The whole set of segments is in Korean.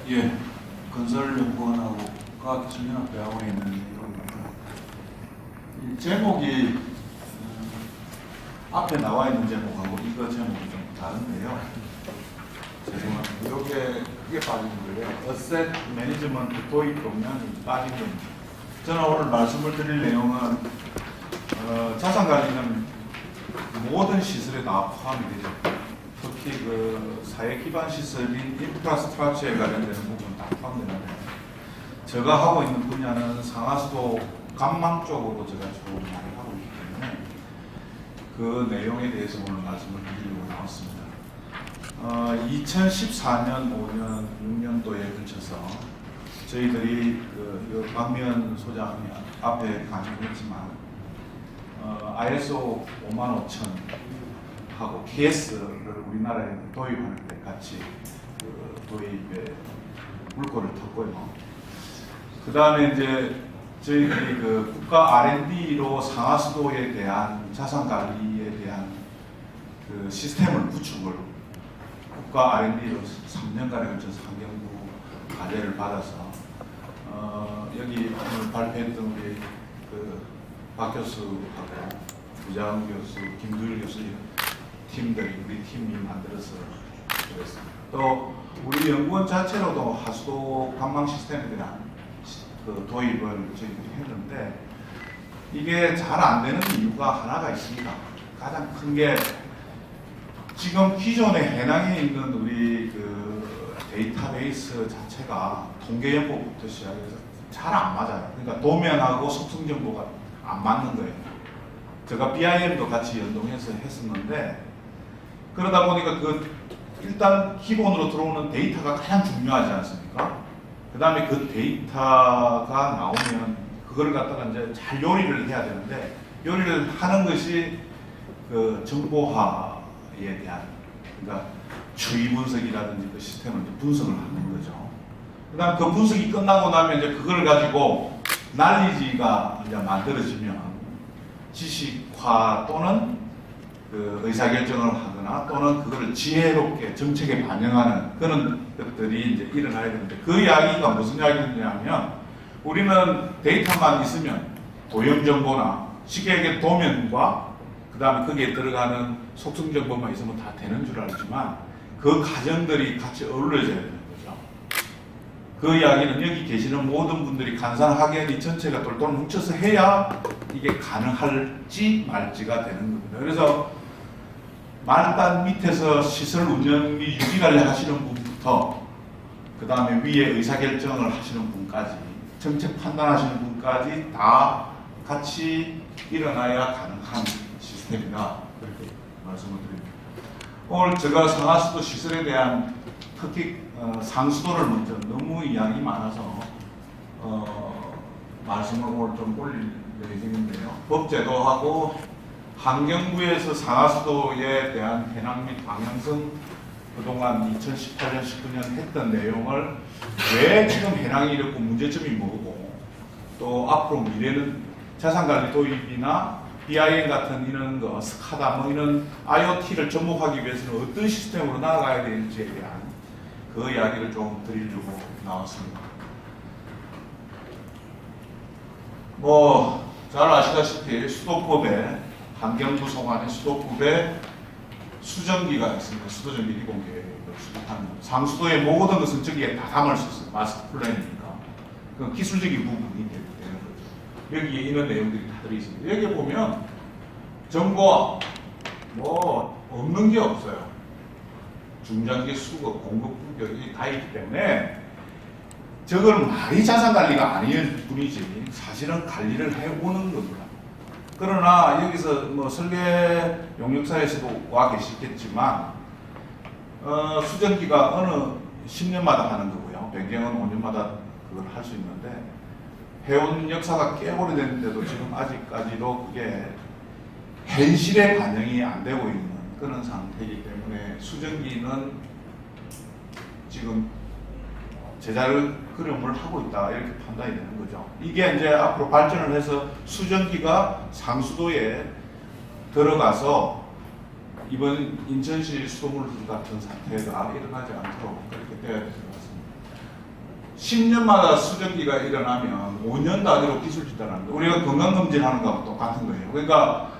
예, 건설연구원하고 과학기술연합대학원에 있는 내용입니다. 이 제목이 앞에 나와 있는 제목하고 이거 제목이 좀 다른데요. 죄송합니다. 이게 크게 빠진 거예요. 어셋 매니지먼트 도입 동향이 빠진 겁니다. 저는 오늘 말씀을 드릴 내용은 자산 관리는 모든 시설에 다 포함이 되죠. 특히 그 사회 기반 시설인 인프라스트럭처에 관련되는 부분은 다 포함되는데, 제가 하고 있는 분야는 상하수도 관망 쪽으로 제가 주로 많이 하고 있기 때문에 그 내용에 대해서 오늘 말씀을 드리려고 나왔습니다. 2014년, 5년, 6년도에 걸쳐서 저희들이 박미연 소장이 앞에 강의했지만 ISO 55000 하고 KS를 우리나라에 도입하는 데 같이 도입에 물꼬를 텄고요. 그 다음에 이제 저희들이 국가 R&D로 상하수도에 대한 자산 관리에 대한 시스템을 구축을 국가 R&D로 3년간에 걸쳐서 환경부 과제를 받아서 여기 오늘 발표했던 우리 박 교수하고 부장 교수, 김두일 교수 팀들이 우리 팀이 만들어서 그랬습니다. 또 우리 연구원 자체로도 하수도 관망 시스템에 대한 도입을 저희들이 했는데 이게 잘 안 되는 이유가 하나가 있습니다. 가장 큰 게 지금 기존에 해낭에 있는 우리 데이터베이스 자체가 통계연보부터 시작해서 잘 안 맞아요. 그러니까 도면하고 속성 정보가 안 맞는 거예요. 제가 BIM도 같이 연동해서 했었는데 그러다 보니까 일단 기본으로 들어오는 데이터가 가장 중요하지 않습니까? 그 다음에 그 데이터가 나오면 그걸 갖다가 이제 잘 요리를 해야 되는데 요리를 하는 것이 정보화에 대한, 그러니까 추이 분석이라든지 그 시스템을 이제 분석을 하는 거죠. 그 다음 그 분석이 끝나고 나면 이제 그걸 가지고 날리지가 이제 만들어지면 지식화 또는 의사결정을 하거나 또는 그거를 지혜롭게 정책에 반영하는 그런 것들이 이제 일어나야 되는데, 그 이야기가 무슨 이야기냐면 우리는 데이터만 있으면 도형정보나 쉽게 얘기해 도면과 그 다음에 거기에 들어가는 속성 정보만 있으면 다 되는 줄 알지만 그 과정들이 같이 어우러져야 되는 거죠. 그 이야기는 여기 계시는 모든 분들이 간사하게 이 전체가 똘똘 뭉쳐서 해야 이게 가능할지 말지가 되는 겁니다. 그래서 말단 밑에서 시설 운영 및 유지관리 하시는 분부터 그 다음에 위에 의사결정을 하시는 분까지 정책 판단하시는 분까지 다 같이 일어나야 가능한 시스템이다, 그렇게 말씀을 드립니다. 오늘 제가 상하수도 시설에 대한 특히 상수도를 먼저 너무 이야기 많아서 말씀을 오늘 좀 올릴 예정인데요. 법제도하고 환경부에서 상하수도에 대한 해낭 및 방향성 그동안 2018년, 19년 했던 내용을 왜 지금 해낭이 이렇고 문제점이 뭐고 또 앞으로 미래는 자산관리 도입이나 BIM 같은 이런 스카다 이런 IoT를 접목하기 위해서는 어떤 시스템으로 나아가야 되는지에 대한 그 이야기를 좀 드리려고 나왔습니다. 잘 아시다시피 수도법에 환경부 소관의 수도법에 수정기가 있습니다. 수도정기 이공계획을 수립하는 상수도의 모든 것은 저기에 다 담을 수 있어요. 마스터 플랜이니까. 그 기술적인 부분이 되는 거죠. 여기에 이런 내용들이 다 들어있습니다. 여기 보면 정보와 없는 게 없어요. 중장기 수급, 공급 분격이 다 있기 때문에 저걸 말이 자산관리가 아닐 뿐이지 사실은 관리를 해오는 겁니다. 그러나 여기서 설계 용역사에서도 와 계시겠지만 수정기가 어느 10년마다 하는 거고요. 변경은 5년마다 그걸 할 수 있는데 해온 역사가 꽤 오래됐는데도 지금 아직까지도 그게 현실에 반영이 안 되고 있는 그런 상태이기 때문에 수정기는 지금 제자를 그림을 하고 있다, 이렇게 판단이 되는 거죠. 이게 이제 앞으로 발전을 해서 수정기가 상수도에 들어가서 이번 인천시 수돗물 같은 사태가 일어나지 않도록 그렇게 되어야 될 것 같습니다. 10년마다 수정기가 일어나면 5년 단위로 기술 진단합니다. 우리가 건강검진하는 거하고 똑같은 거예요. 그러니까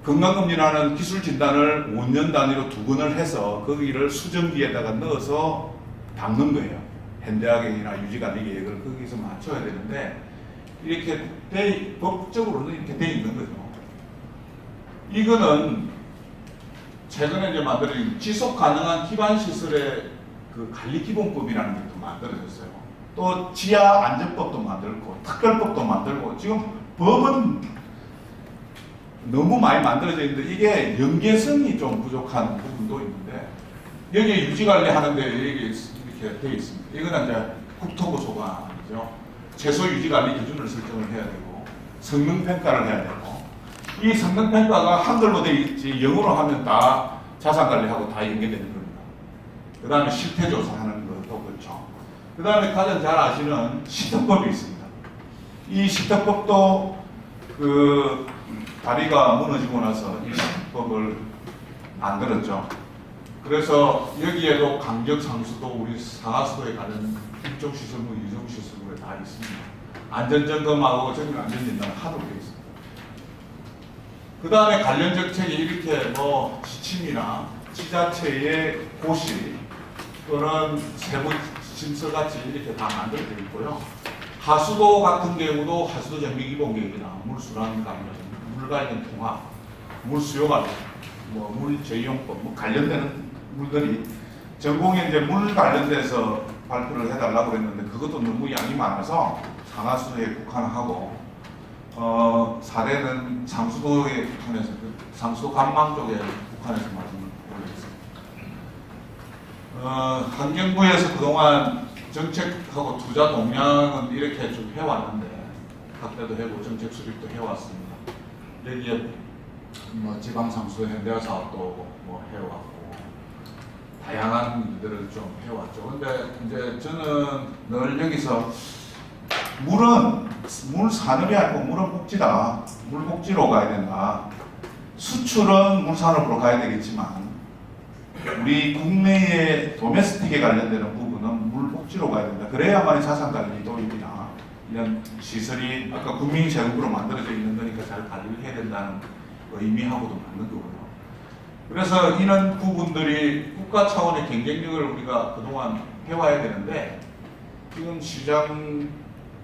건강검진하는 기술 진단을 5년 단위로 2번을 해서 거기를 수정기에다가 넣어서 담는 거예요. 현대학계획이나 유지관리 계획을 거기서 맞춰야 되는데 이렇게 법적으로는 이렇게 돼 있는 거죠. 이거는 최근에 이제 만들어진 지속 가능한 기반 시설의 그 관리 기본법이라는 게 또 만들어졌어요. 또 지하 안전법도 만들고 특별법도 만들고 지금 법은 너무 많이 만들어져 있는데 이게 연계성이 좀 부족한 부분도 있는데 여기에 유지관리 하는데 여기 이렇게 되어 있습니다. 이거는 이제 국토부 소관이죠. 최소 유지관리 기준을 설정을 해야 되고 성능평가를 해야 되고 이 성능평가가 한글로 되어 있지 영어로 하면 다 자산관리하고 다 연계되는 겁니다. 그 다음에 실태조사하는 것도 그렇죠. 그 다음에 가장 잘 아시는 시특법이 있습니다. 이 시특법도 그 다리가 무너지고 나서 이 시특법을 만들었죠. 그래서 여기에도 강적 상수도 우리 상하수도에 가는 일종 시설물, 이종 시설물에 다 있습니다. 안전점검하고 정밀 안전진단은 하도록 되어 있습니다. 그 다음에 관련 정책이 이렇게 뭐 지침이나 지자체의 고시 또는 세부 진서같이 이렇게 다 만들어져 있고요. 하수도 같은 경우도 하수도 정비 기본 계획이나 물순환 관련, 물 관련 통합, 물 수요 관련, 뭐 물 저이용법, 뭐 관련되는 물들이 전공에 이제 물 관련돼서 발표를 해달라고 그랬는데 그것도 너무 양이 많아서 상하수도에 국한하고 사례는 상수도에 국한해서 상수도 관망 쪽에 국한해서 말씀을 올리겠습니다. 환경부에서 그동안 정책하고 투자 동향은 이렇게 좀 해왔는데 확대도 해고 정책 수립도 해왔습니다. 여기에 뭐 지방상수도 현대화 사업도 뭐 해왔고 다양한 일들을 좀 해왔죠. 근데 이제 저는 늘 여기서 물은 물 산업이 아니고 물은 복지다. 물 복지로 가야 된다. 수출은 물 산업으로 가야 되겠지만 우리 국내의 도메스틱에 관련되는 부분은 물 복지로 가야 된다. 그래야만 자산관리 도입이나 이런 시설이 아까 국민 재정부로 만들어져 있는 거니까 잘 관리를 해야 된다는 의미하고도 맞는 거고요. 그래서 이런 부분들이 국가 차원의 경쟁력을 우리가 그동안 해와야 되는데 지금 시장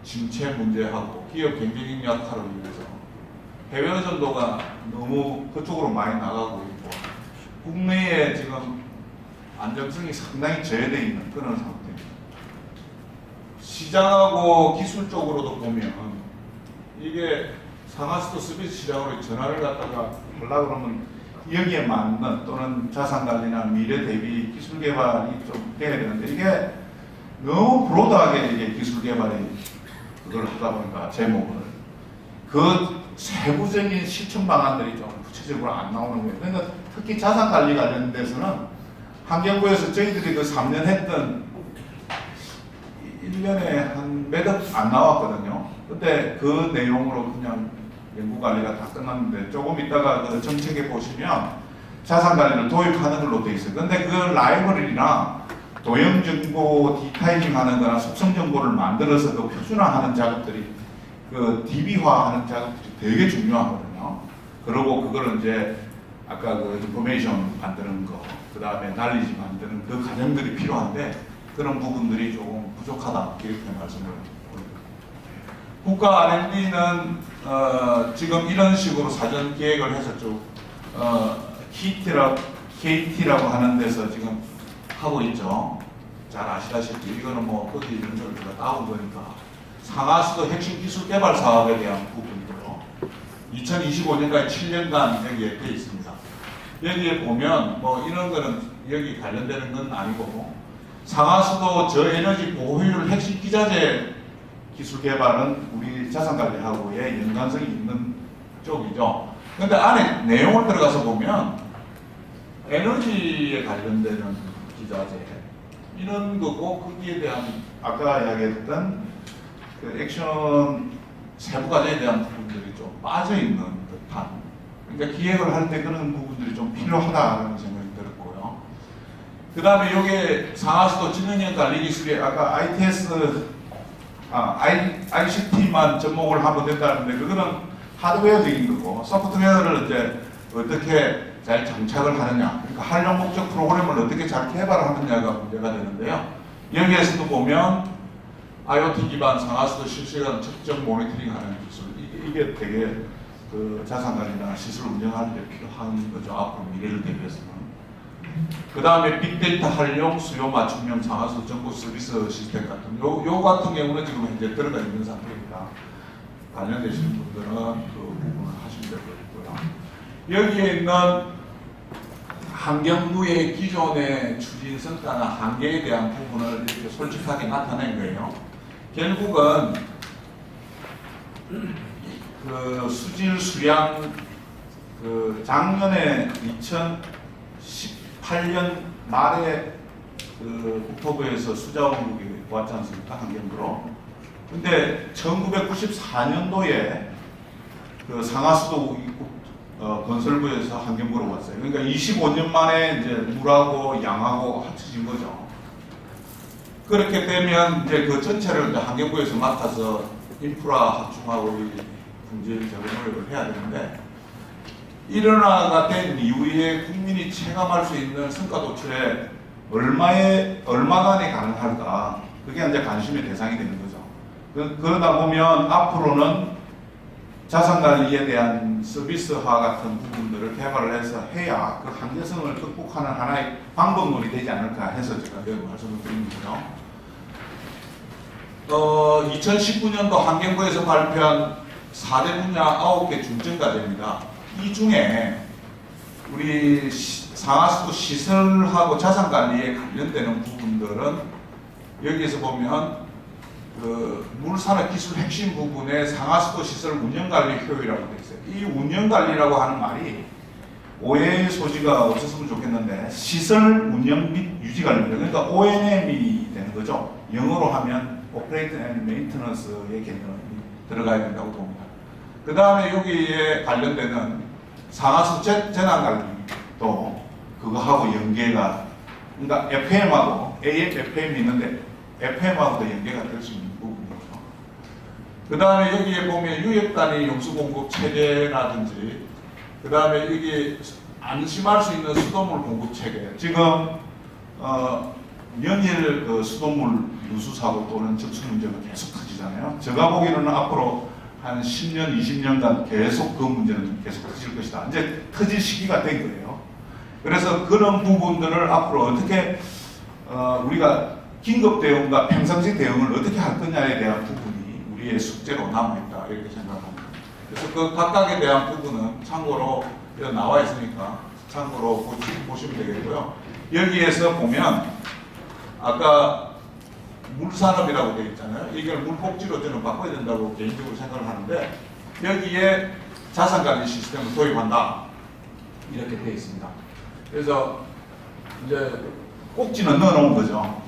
침체 문제하고 기업 경쟁력 약화로 인해서 해외 의존도가 너무 그쪽으로 많이 나가고 있고 국내에 지금 안정성이 상당히 저해되어 있는 그런 상태입니다. 시장하고 기술적으로도 보면 이게 상하수도 서비스 시장으로 전환을 갖다가 하려고 그러면 여기에 맞는 또는 자산관리나 미래 대비 기술 개발이 좀 돼야 되는데 이게 너무 브로드하게 이게 기술 개발이 그걸 하다 보니까 제목을 그 세부적인 실천 방안들이 좀 구체적으로 안 나오는 거예요. 그러니까 특히 자산관리 관련돼서는 환경부에서 저희들이 그 3년 했던 1년에 한 몇 억 안 나왔거든요. 그때 그 내용으로 그냥 연구관리가 다 끝났는데 조금 있다가 그 정책에 보시면 자산관리를 도입하는 걸로 돼 있어요. 근데 그 라이브러리나 도형정보 디타이징 하는 거나 속성정보를 만들어서 그 표준화하는 작업들이 그 DB화하는 작업들이 되게 중요하거든요. 그리고 그거를 이제 아까 그 인포메이션 만드는 거, 그 다음에 날리지 만드는 그 과정들이 필요한데 그런 부분들이 조금 부족하다 이렇게 말씀을 드립니다. 국가 R&D는 지금 이런 식으로 사전 기획을 해서 쭉 KT라고 하는 데서 지금 하고 있죠. 잘 아시다시피 이거는 뭐 어디 이런 걸 제가 따온 거니까 상하수도 핵심 기술 개발 사업에 대한 부분이고요. 2025년까지 7년간 여기에 되어 있습니다. 여기에 보면 뭐 이런 거는 여기 관련되는 건 아니고 상하수도 저에너지 보호효율 핵심 기자재 기술 개발은 우리 자산관리하고의 연관성이 있는 쪽이죠. 근데 안에 내용을 들어가서 보면 에너지에 관련되는 기자재 이런 거고 거기에 대한 아까 이야기했던 그 액션 세부 과제에 대한 부분들이 좀 빠져 있는 듯한 그러니까 기획을 할 때 그런 부분들이 좀 필요하다는 생각이 들었고요. 그 다음에 요게 상하수도 진흥형 관리 기술이 아까 ICT만 접목을 하면 된다는데 그거는 하드웨어적인 거고 소프트웨어를 이제 어떻게 잘 장착을 하느냐, 그러니까 활용 목적 프로그램을 어떻게 잘 개발하느냐가 문제가 되는데요. 여기에서도 보면 IoT 기반 상하수도 실시간 측정 모니터링하는 기술, 이게 되게 그 자산관리나 시설 운영하는 데 필요한 거죠. 앞으로 미래를 대비해서는. 그 다음에 빅데이터 활용 수요 맞춤형 상하수 정보 서비스 시스템 같은 요 같은 경우는 지금 현재 들어가 있는 상태입니다. 관련되시는 분들은 그 부분을 하시면 될 것 같고요. 여기에 있는 환경부의 기존의 추진 성과나 한계에 대한 부분을 이렇게 솔직하게 나타낸 거예요. 결국은 그 수질 수량 그 작년에 2018년 말에 그 국토부에서 수자원국이 왔지 않습니까? 환경부로. 근데 1994년도에 그 상하수도 건설부에서 환경부로 왔어요. 그러니까 25년 만에 이제 물하고 양하고 합쳐진 거죠. 그렇게 되면 이제 그 전체를 이제 환경부에서 맡아서 인프라 확충하고 분질 제거 노력을 해야 되는데, 일어나가 된 이후에 국민이 체감할 수 있는 성과 도출에 얼마간이 가능할까? 그게 이제 관심의 대상이 되는 거죠. 그러다 보면 앞으로는 자산관리에 대한 서비스화 같은 부분들을 개발을 해서 해야 그 한계성을 극복하는 하나의 방법론이 되지 않을까 해서 제가 여기 말씀을 드린 거죠. 2019년도 환경부에서 발표한 4대 분야 9개 중점과제입니다. 이 중에 우리 상하수도 시설하고 자산관리에 관련되는 부분들은 여기에서 보면 그 물산업 기술 핵심 부분에 상하수도 시설 운영관리 효율이라고 되어 있어요. 이 운영관리라고 하는 말이 오해의 소지가 없었으면 좋겠는데, 시설 운영 및 유지관리입니다. 그러니까 O&M이 되는 거죠. 영어로 하면 Operate and Maintenance의 개념이 들어가야 된다고 봅니다. 그 다음에 여기에 관련되는 상하수 재난관리도 그거하고 연계가, 그러니까 FM하고 AM, FM이 있는데 FM하고도 연계가 될 수 있는 부분이죠. 그 다음에 여기에 보면 유역단위 용수공급 체계라든지, 그 다음에 여기 안심할 수 있는 수돗물 공급 체계. 지금 연일 그 수돗물 누수 사고 또는 적수 문제가 계속 터지잖아요. 제가 보기에는 앞으로 한 10년, 20년간 계속 그 문제는 계속 터질 것이다. 이제 터질 시기가 된 거예요. 그래서 그런 부분들을 앞으로 어떻게 우리가 긴급 대응과 평상시 대응을 어떻게 할 거냐에 대한 부분이 우리의 숙제로 남아있다, 이렇게 생각합니다. 그래서 그 각각에 대한 부분은 참고로 나와 있으니까 참고로 보시면 되겠고요. 여기에서 보면 아까 물산업이라고 되어 있잖아요. 이걸 물복지로 저는 바꿔야 된다고 개인적으로 생각을 하는데, 여기에 자산관리 시스템을 도입한다, 이렇게 되어 있습니다. 그래서 이제 꼭지는 넣어놓은 거죠.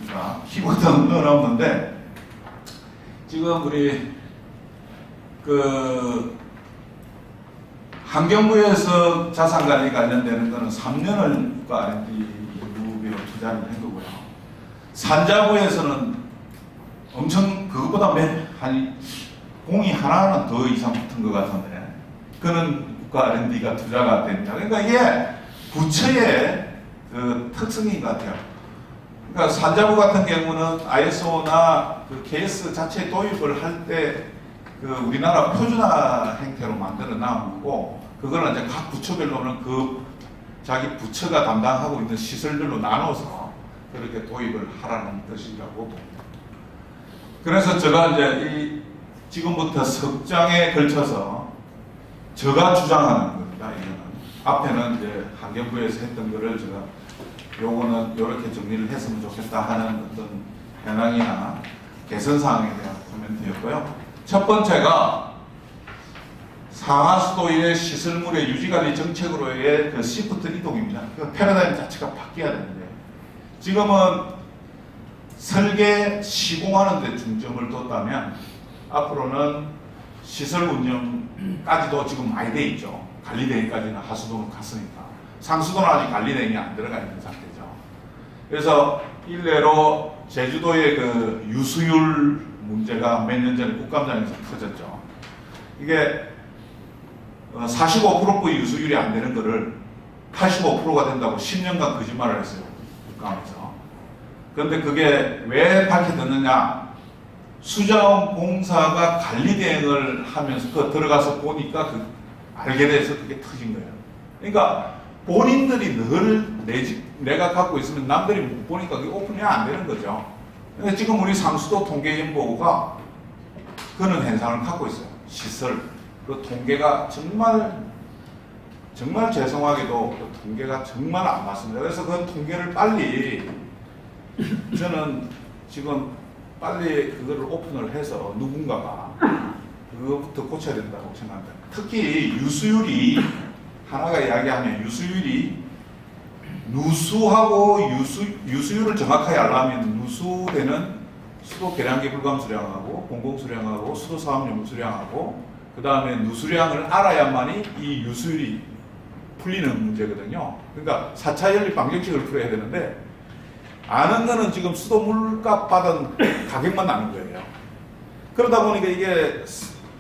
그러니까 키보드는 넣어놓는데, 지금 우리 그 환경부에서 자산관리 관련되는 거는 3년을 국가 R&D 연구비로 투자를 한 거고요. 산자부에서는 엄청 그것보다 한 공이 하나는 더 이상 붙은 것 같은데, 그는 국가 R&D가 투자가 됩니다. 그러니까 이게 부처의 그 특성인 것 같아요. 그러니까 산자부 같은 경우는 ISO나 그 KS 자체 도입을 할 때 그 우리나라 표준화 형태로 만들어 놔고, 그거는 이제 각 부처별로는 그 자기 부처가 담당하고 있는 시설별로 나눠서 그렇게 도입을 하라는 뜻이라고 봅니다. 그래서 제가 이제 지금부터 석장에 걸쳐서 제가 주장하는 겁니다. 이거는 앞에는 이제 환경부에서 했던 거를 제가 요거는 이렇게 정리를 했으면 좋겠다 하는 어떤 현황이나 개선 사항에 대한 코멘트였고요. 첫 번째가 상하수도의 시설물의 유지관리 정책으로의 그 시프트 이동입니다. 그 패러다임 자체가 바뀌어야 되는데, 지금은 설계 시공하는 데 중점을 뒀다면 앞으로는 시설 운영까지도 지금 많이 돼 있죠. 관리대행까지는 하수도는 갔으니까. 상수도는 아직 관리대행이 안 들어가 있는 상태죠. 그래서 일례로 제주도의 그 유수율 문제가 몇 년 전에 국감장에서 터졌죠. 이게 45%의 유수율이 안 되는 거를 85%가 된다고 10년간 거짓말을 했어요. 국감에서. 그런데 그게 왜 밝혀졌느냐? 수자원공사가 관리대행을 하면서 그 들어가서 보니까 알게 돼서 그게 터진 거예요. 그러니까 본인들이 늘 내가 갖고 있으면 남들이 못 보니까 그게 오픈이 안 되는 거죠. 그러니까 지금 우리 상수도 통계연보가 그런 현상을 갖고 있어요. 시설. 그 통계가 정말 죄송하게도 그 통계가 정말 안 맞습니다. 그래서 그 통계를 빨리 저는 지금 빨리 그거를 오픈을 해서 누군가가 그것부터 고쳐야 된다고 생각합니다. 특히 유수율이 하나가 이야기하면 유수율이 누수하고 유수율을 정확하게 알려면 누수되는 수도 계량기 불감수량하고 공공수량하고 수도사업용수량하고 그 다음에 누수량을 알아야만이 이 유수율이 풀리는 문제거든요. 그러니까 4차 연립 방정식을 풀어야 되는데 아는 거는 지금 수도 물값 받은 가격만 아는 거예요. 그러다 보니까 이게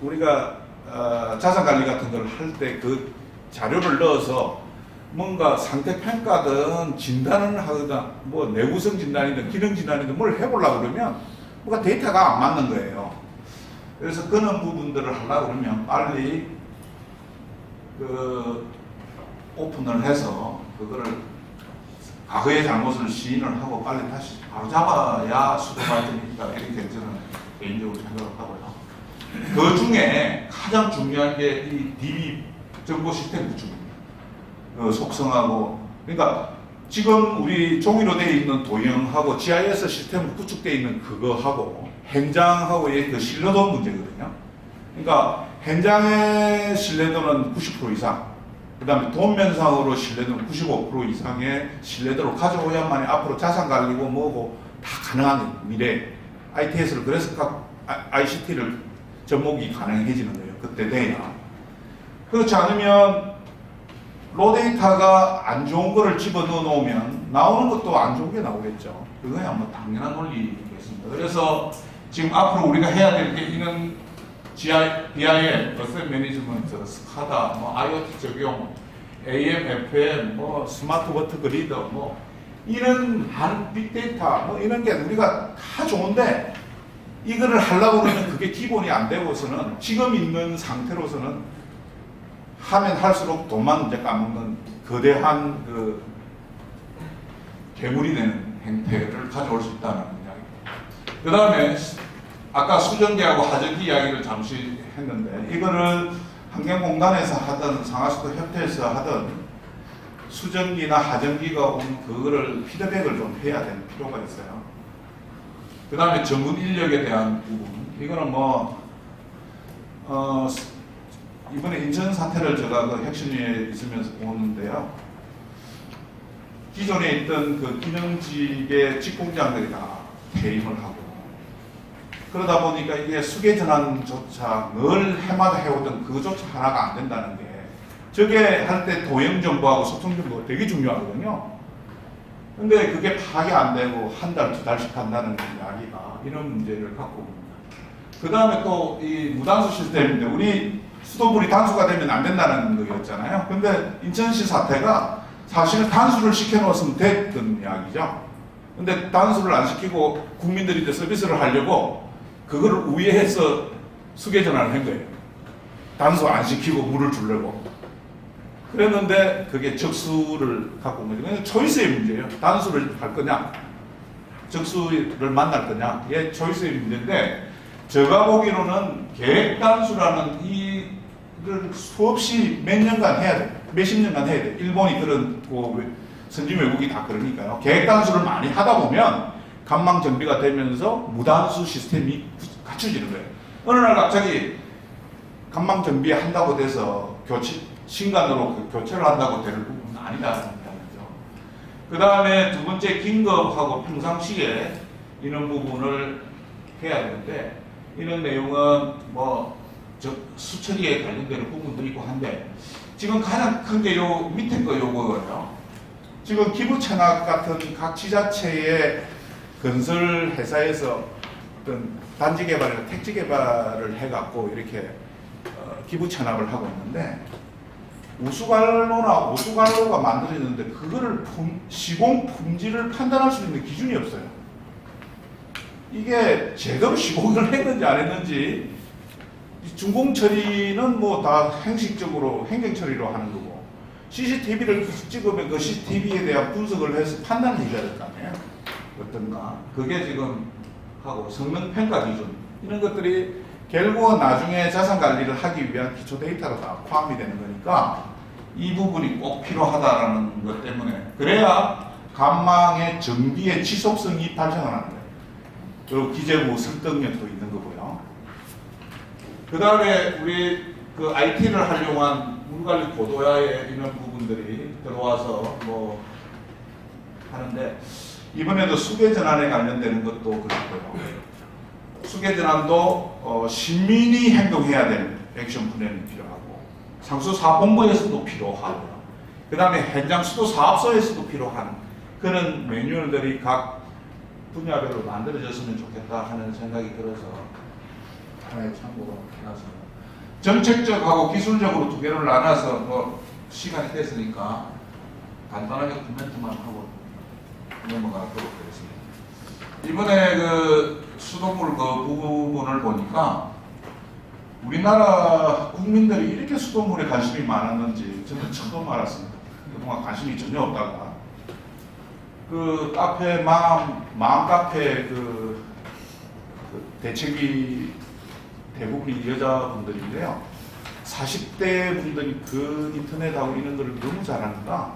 우리가 자산관리 같은 걸 할 때 그 자료를 넣어서 뭔가 상태평가든 진단을 하든 뭐 내구성 진단이든 기능 진단이든 뭘 해보려고 그러면 뭔가 데이터가 안 맞는 거예요. 그래서 그런 부분들을 하려고 그러면 빨리 그 오픈을 해서 그거를 과거의 잘못을 시인을 하고 빨리 다시 바로 잡아야 수도 발전이니까 이렇게 저는 개인적으로 생각을 하고요. 그 중에 가장 중요한 게 이 DB 정보 시스템 구축입니다. 속성하고 그러니까 지금 우리 종이로 되어 있는 도형하고 GIS 시스템으로 구축되어 있는 그거하고 현장하고의 그 신뢰도 문제거든요. 그러니까 현장의 신뢰도는 90% 이상, 그 다음에 도면상으로 신뢰도는 95% 이상의 신뢰도를 가져오야만이 앞으로 자산 관리고 뭐고 다 가능한 미래 ITS를 그래서 각 ICT를 접목이 가능해지는 거예요. 그때 돼야. 그렇지 않으면 로데이터가 안 좋은 거를 집어넣어 놓으면 나오는 것도 안 좋은 게 나오겠죠. 그거야 뭐 당연한 논리겠습니다. 그래서 지금 앞으로 우리가 해야 될 게 이런 BIM, 어셋 매니지먼트, 스카다, 뭐 IoT 적용, AM, FM, 뭐 스마트 워터 그리드, 뭐 이런 한 빅데이터, 뭐 이런 게 우리가 다 좋은데 이거를 하려고 그러면 그게 기본이 안 되고서는 지금 있는 상태로서는 하면 할수록 돈만 이제 까먹는 거대한 그 괴물이 되는 행태를 가져올 수 있다는 이야기입니다. 그 다음에 아까 수전기하고 하전기 이야기를 잠시 했는데 이거를 환경공단에서 하든 상하수도 협회에서 하든 수전기나 하전기가 온 그거를 피드백을 좀 해야 되는 필요가 있어요. 그 다음에 전문 인력에 대한 부분 이거는 뭐 이번에 인천 사태를 제가 그 혁신위에 있으면서 보는데요. 기존에 있던 그 기능직의 직공장들이 다 퇴임을 하고 그러다 보니까 이게 수계 전환조차 늘 해마다 해오던 그거조차 하나가 안 된다는 게 저게 할 때 도형 정보하고 소통 정보가 되게 중요하거든요. 근데 그게 파악이 안 되고 한 달, 두 달씩 한다는 이야기가 이런 문제를 갖고 옵니다. 그 다음에 또 이 무단수 시스템인데 우리 수도물이 단수가 되면 안 된다는 거였잖아요. 근데 인천시 사태가 사실은 단수를 시켜놓았으면 됐던 이야기죠. 근데 단수를 안 시키고 국민들이 서비스를 하려고 그거를 우회해서 수계 전환을 한 거예요. 단수 안 시키고 물을 주려고. 그랬는데 그게 적수를 갖고 온 거죠. 초이스의 문제예요. 단수를 할 거냐, 적수를 만날 거냐, 이게 초이스의 문제인데 제가 보기로는 계획 단수라는 이를 수없이 몇 년간 해야 돼. 몇십 년간 해야 돼. 일본이 그런 선진 외국이 다 그러니까요. 계획 단수를 많이 하다 보면 간망 정비가 되면서 무단수 시스템이 갖춰지는 거예요. 어느 날 갑자기 간망 정비 한다고 돼서 신간으로 교체를 한다고 될 부분은 아니다는 거죠. 그 다음에 두 번째 긴급하고 평상시에 이런 부분을 해야 되는데 이런 내용은 뭐 수처리에 관련되는 부분도 있고 한데 지금 가장 큰 게 요 밑에 거 요거예요. 지금 기부 체납 같은 각 지자체의 건설 회사에서 어떤 단지 개발이나 택지 개발을 해갖고 이렇게 기부 체납을 하고 있는데 우수관로나 오수관로가 만들어졌는데 그거를 시공 품질을 판단할 수 있는 기준이 없어요. 이게 제대로 시공을 했는지 안 했는지 준공 처리는 뭐 다 형식적으로 행정 처리로 하는 거고 CCTV를 찍으면 그 CCTV에 대한 분석을 해서 판단을 해줘야 될 거 아니에요. 어떤가. 그게 지금 하고 성능 평가 기준 이런 것들이 결국은 나중에 자산 관리를 하기 위한 기초 데이터로 다 포함이 되는 거니까 이 부분이 꼭 필요하다라는 것 때문에 그래야 간망의 정비의 지속성이 발생을 하는 거예요. 그리고 기재부 설득력도 있는 거고요. 그 다음에 우리 그 IT를 활용한 물관리 고도화에 이런 부분들이 들어와서 뭐 하는데 이번에도 수계전환에 관련되는 것도 그렇고요. 수계전환도 시민이 행동해야 되는 액션 플랜이 필요하고 상수사본부에서도 필요하고요. 그 다음에 현장 수도 사업소에서도 필요한 그런 매뉴얼들이 각 분야별로 만들어졌으면 좋겠다 하는 생각이 들어서 하나의 참고로 해놨습니다. 정책적하고 기술적으로 두 개를 나눠서 뭐 시간이 됐으니까 간단하게 코멘트만 하고 넘어가도록 하겠습니다. 이번에 그 수돗물 그 부분을 보니까 우리나라 국민들이 이렇게 수돗물에 관심이 많았는지 저는 처음 알았습니다. 그동안 관심이 전혀 없다가 그 카페 마음 카페 그 대책이 대부분이 여자분들인데요. 40대 분들이 그 인터넷하고 이런 거를 너무 잘하니까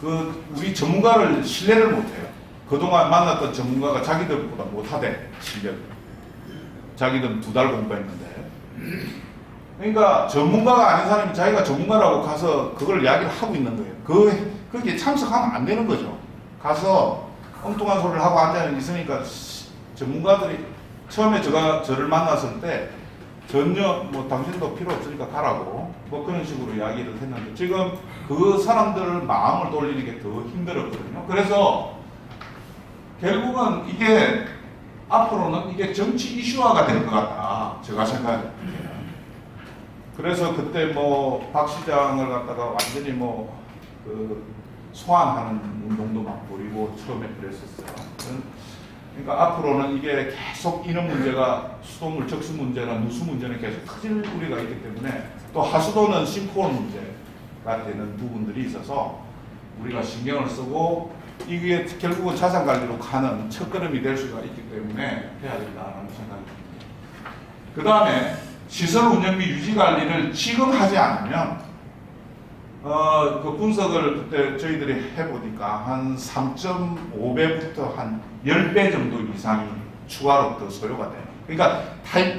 그 우리 전문가를 신뢰를 못해요. 그동안 만났던 전문가가 자기들보다 못하대 실력. 자기들은 2달 공부했는데. 그러니까 전문가가 아닌 사람이 자기가 전문가라고 가서 그걸 이야기를 하고 있는 거예요. 거기에 참석하면 안 되는 거죠. 가서 엉뚱한 소리를 하고 앉아있으니까 전문가들이 처음에 저를 만났을 때 전혀 뭐 당신도 필요 없으니까 가라고 뭐 그런 식으로 이야기를 했는데 지금 그 사람들 마음을 돌리는 게 더 힘들었거든요. 그래서 결국은 이게 앞으로는 이게 정치 이슈화가 될 것 같다. 제가 생각해요. 그래서 그때 뭐 박 시장을 갖다가 완전히 뭐 그 소환하는 운동도 막 벌이고 처음에 그랬었어요. 그러니까 앞으로는 이게 계속 이런 문제가 수돗물 적수 문제나 누수 문제는 계속 커질 우려가 있기 때문에 또 하수도는 싱크홀 문제가 되는 부분들이 있어서 우리가 신경을 쓰고 이게 결국은 자산 관리로 가는 첫걸음이 될 수가 있기 때문에 해야 된다는 생각이 듭니다. 그 다음에 시설 운영 및 유지 관리를 지금 하지 않으면 그 분석을 그때 저희들이 해보니까 한 3.5배부터 한 10배 정도 이상이 추가로 더 소요가 돼요. 그러니까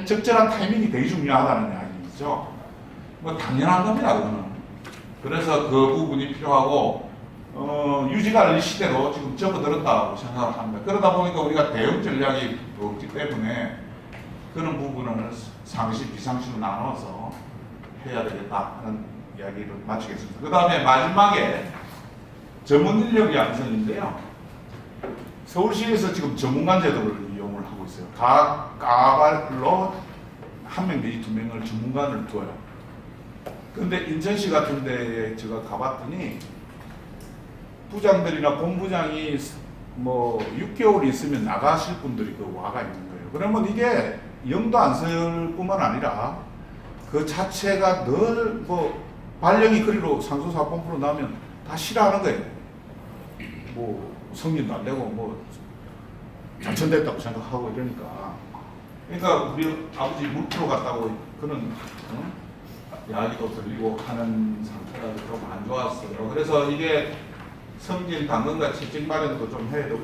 적절한 타이밍이 되게 중요하다는 이야기죠. 뭐 당연한 겁니다, 그거는. 그래서 그 부분이 필요하고 유지관리 시대로 지금 접어들었다고 생각을 합니다. 그러다 보니까 우리가 대응 전략이 없기 때문에 그런 부분을 상시, 비상시로 나눠서 해야 되겠다 하는 이야기를 마치겠습니다. 그 다음에 마지막에 전문 인력 양성인데요. 서울시에서 지금 전문관 제도를 이용을 하고 있어요. 각 까발로 1명 내지 2명을 전문관을 둬요. 근데 인천시 같은 데에 제가 가봤더니 부장들이나 본부장이 뭐 6개월 있으면 나가실 분들이 그 와가 있는 거예요. 그러면 이게 영도 안 쓸 뿐만 아니라 그 자체가 늘 뭐 발령이 그리로 상수사법부로 나오면 다 싫어하는 거예요. 뭐 승진도 안 되고 뭐 당첨됐다고 생각하고 이러니까. 그러니까 우리 아버지 물프로 갔다고 그런 이야기도 들리고 하는 상태가 좀 안 좋았어요. 그래서 이게 승진 당근과 채찍 마련도 좀 해야 되고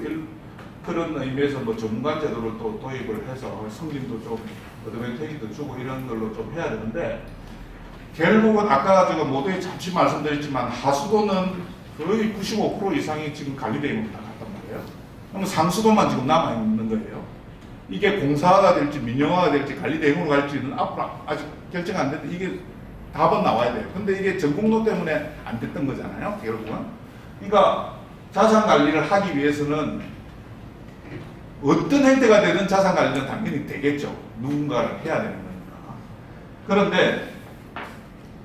그런 의미에서 뭐 전문가 제도를 또 도입을 해서 승진도 좀 어드밴티지도 주고 이런 걸로 좀 해야 되는데 결국은 아까 제가 모두에 잠시 말씀드렸지만 하수도는 거의 95% 이상이 지금 관리되어 있는 것 같단 말이에요. 그럼 상수도만 지금 남아있는 거예요. 이게 공사가 될지 민영화가 될지 관리 대행으로 갈지는 앞으로 아직 결정 안 됐는데 이게 답은 나와야 돼요. 근데 이게 전공로 때문에 안 됐던 거잖아요, 결국은. 그러니까 자산 관리를 하기 위해서는 어떤 형태가 되든 자산 관리는 당연히 되겠죠. 누군가를 해야 되는 거니까. 그런데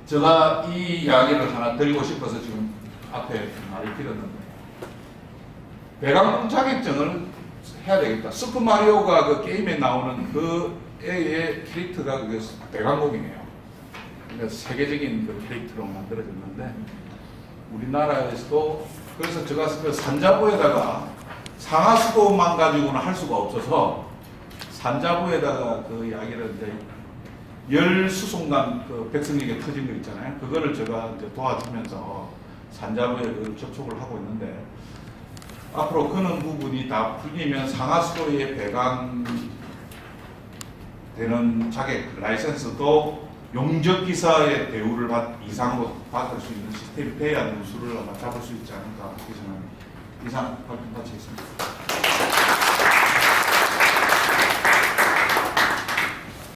제가 이 이야기를 하나 드리고 싶어서 지금 앞에 말이 길었는데, 배관공 자격증을 해야 되겠다. 슈퍼마리오가 그 게임에 나오는 그 애의 캐릭터가 그게 배관공이에요. 그러니까 세계적인 그 캐릭터로 만들어졌는데, 우리나라에서도 그래서 제가 그 산자부에다가 상하수도만 가지고는 할 수가 없어서 산자부에다가 그 이야기를 이제 열수송단 그 백성역에 터진 거 있잖아요. 그거를 제가 이제 도와주면서 산자부에 그 접촉을 하고 있는데, 앞으로 그런 부분이 다 풀리면 상하수도에 배관되는 자격 라이센스도 용접기사의 대우를 이상으로 받을 수 있는 시스템이 돼야 누수를 아마 잡을 수 있지 않을까 그렇게 생각합니다. 이상 발표 마치겠습니다.